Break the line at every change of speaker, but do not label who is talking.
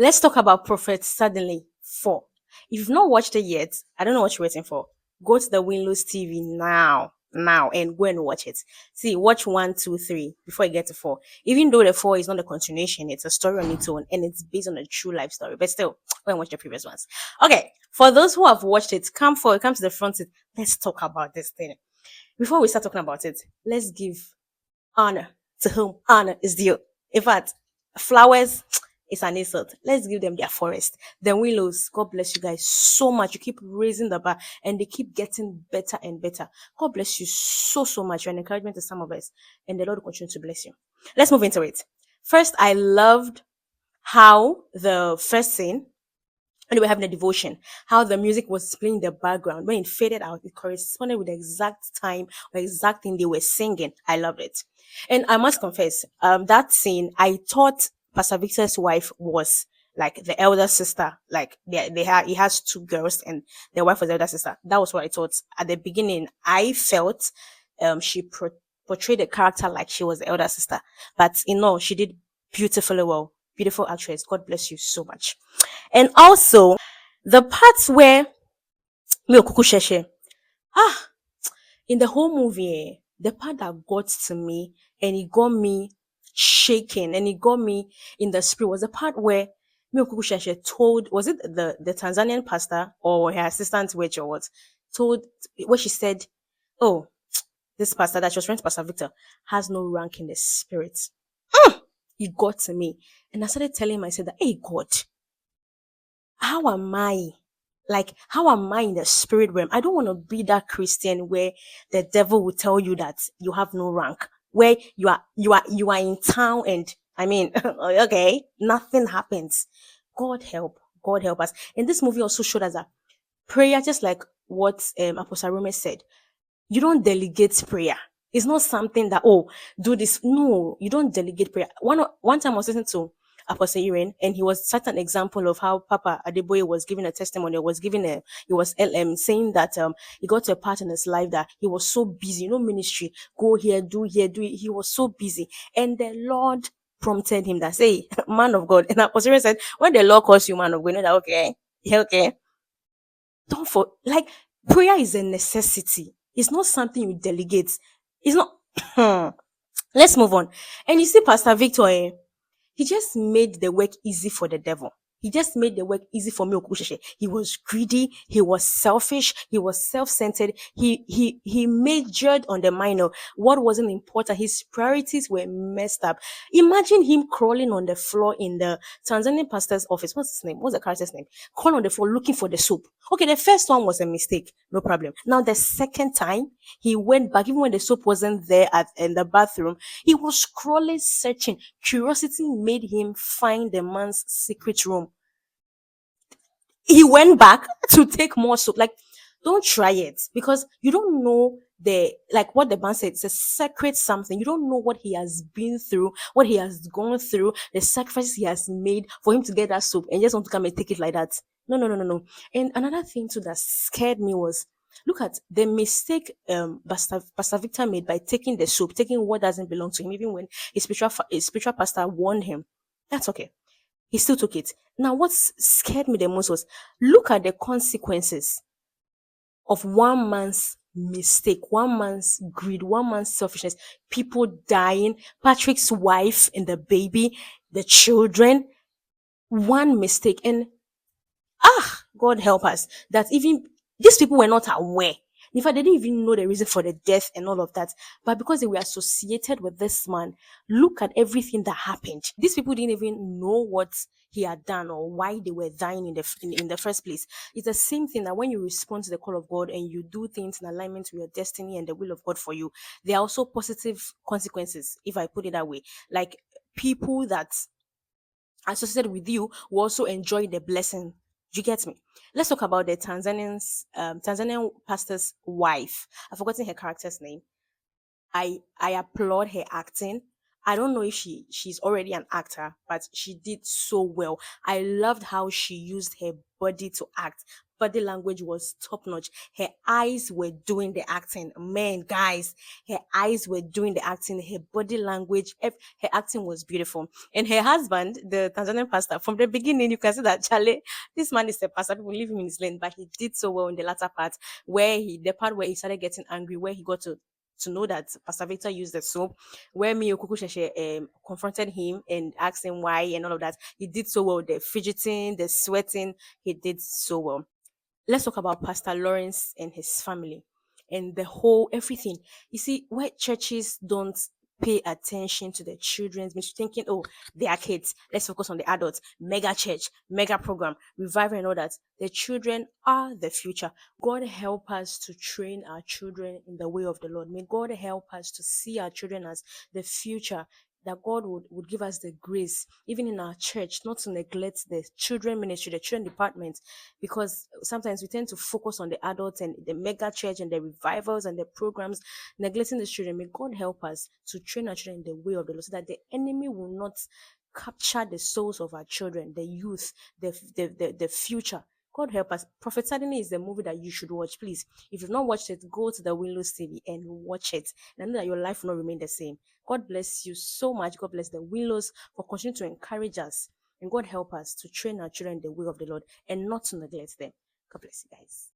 Let's talk about Prophet Suddenly 4. If you've not watched it yet, I don't know what you're waiting for. Go to the Winlows TV now, and go and watch it. See, watch one, two, three before you get to 4. Even though the 4 is not a continuation, it's a story on its own and it's based on a true life story. But still, go and watch the previous ones. Okay, for those who have watched it, come forward, come to the front. Let's talk about this thing. Before we start talking about it, let's give honor to whom honor is due. In fact, flowers is an insult. Let's give them their forest. The willows, God bless you guys so much. You keep raising the bar and they keep getting better and better. God bless you so much. You're an encouragement to some of us, and the Lord will continue to bless you. Let's move into it. First, I loved how the first scene when they were having a devotion, how the music was playing in the background. When it faded out, it corresponded with the exact time or exact thing they were singing. I loved it. And I must confess, that scene, I thought Pastor Victor's wife was like the elder sister. Like he has two girls and their wife was the elder sister. That was what I thought at the beginning. I felt she portrayed the character like she was the elder sister, but she did beautifully well. Beautiful actress. God bless you so much. And also the parts where me okuku sheshe, ah, in the whole movie, the part that got to me and it got me shaking and it got me in the spirit was the part where me okuku sheshe told, was it the Tanzanian pastor or her assistant witch or what, told, where she said, oh, this pastor that she was friends Pastor Victor has no rank in the spirit. It got to me. And I started telling myself that, hey God, how am I? Like, how am I in the spirit realm? I don't want to be that Christian where the devil will tell you that you have no rank, where you are in town and I mean, okay, nothing happens. God help us. And this movie also showed us that prayer, just like what Apostle Rome said, you don't delegate prayer. It's not something that, oh, do this. No, you don't delegate prayer. One time I was listening to Apostle Iren, and he was set an example of how Papa Adeboye was giving a testimony, he was saying that he got to a part in his life that he was so busy, ministry, go here, do here, do it. He was so busy. And the Lord prompted him that say, man of God. And Apostle Iren said, when the Lord calls you man of God, you know that okay, yeah, okay. Don't for like prayer is a necessity. It's not something you delegate. It's not. Let's move on. And you see, Pastor Victor, he just made the work easy for the devil. He just made the work easy for me. Okusheshe. He was greedy. He was selfish. He was self-centered. He majored on the minor. What wasn't important, his priorities were messed up. Imagine him crawling on the floor in the Tanzanian pastor's office. What's his name? What's the character's name? Crawling on the floor looking for the soap. Okay, the first one was a mistake. No problem. Now the second time, he went back, even when the soap wasn't there in the bathroom, he was crawling, searching. Curiosity made him find the man's secret room. He went back to take more soap. Like, don't try it because you don't know what the man said. It's a secret something. You don't know what he has been through, what he has gone through, the sacrifices he has made for him to get that soap, and just want to come and take it like that. No, no, no, no, no. And another thing too that scared me was, look at the mistake Pastor Victor made by taking the soap, taking what doesn't belong to him, even when his spiritual pastor warned him. That's okay. He still took it. Now, what scared me the most was, look at the consequences of one man's mistake, one man's greed, one man's selfishness, people dying, Patrick's wife and the baby, the children, one mistake. And God help us that even these people were not aware. In fact, they didn't even know the reason for the death and all of that. But because they were associated with this man, look at everything that happened. These people didn't even know what he had done or why they were dying in the first place. It's the same thing that when you respond to the call of God and you do things in alignment with your destiny and the will of God for you, there are also positive consequences, if I put it that way. Like people that associated with you will also enjoy the blessing. Do you get me? Let's talk about the Tanzanian pastor's wife. I've forgotten her character's name. I applaud her acting. I don't know if she's already an actor, but she did so well. I loved how she used her body to act. body language was top notch. Her eyes were doing the acting. Man, guys, her eyes were doing the acting. Her body language, her acting was beautiful. And her husband, the Tanzanian pastor, from the beginning, you can see that Charlie, this man is a pastor. People leave him in his lane, but he did so well in the latter part, the part where he started getting angry, where he got to know that Pastor Victor used the soap, where Mio Kukusheshe confronted him and asked him why and all of that. He did so well. The fidgeting, the sweating, he did so well. Let's talk about Pastor Lawrence and his family and the whole everything. You see, where churches don't pay attention to the children's ministry, thinking, oh, they are kids, let's focus on the adults, mega church, mega program, revival, and all that. The children are the future. God help us to train our children in the way of the Lord. May God help us to see our children as the future, that God would give us the grace, even in our church, not to neglect the children ministry, the children department, because sometimes we tend to focus on the adults and the mega church and the revivals and the programs, neglecting the children. May God help us to train our children in the way of the Lord, so that the enemy will not capture the souls of our children, the youth, the future. God help us. Prophet Suddenly is the movie that you should watch. Please, if you've not watched it, go to the Windows TV and watch it. And I know that your life will not remain the same. God bless you so much. God bless the Willows for continuing to encourage us. And God help us to train our children in the way of the Lord and not to neglect them. God bless you guys.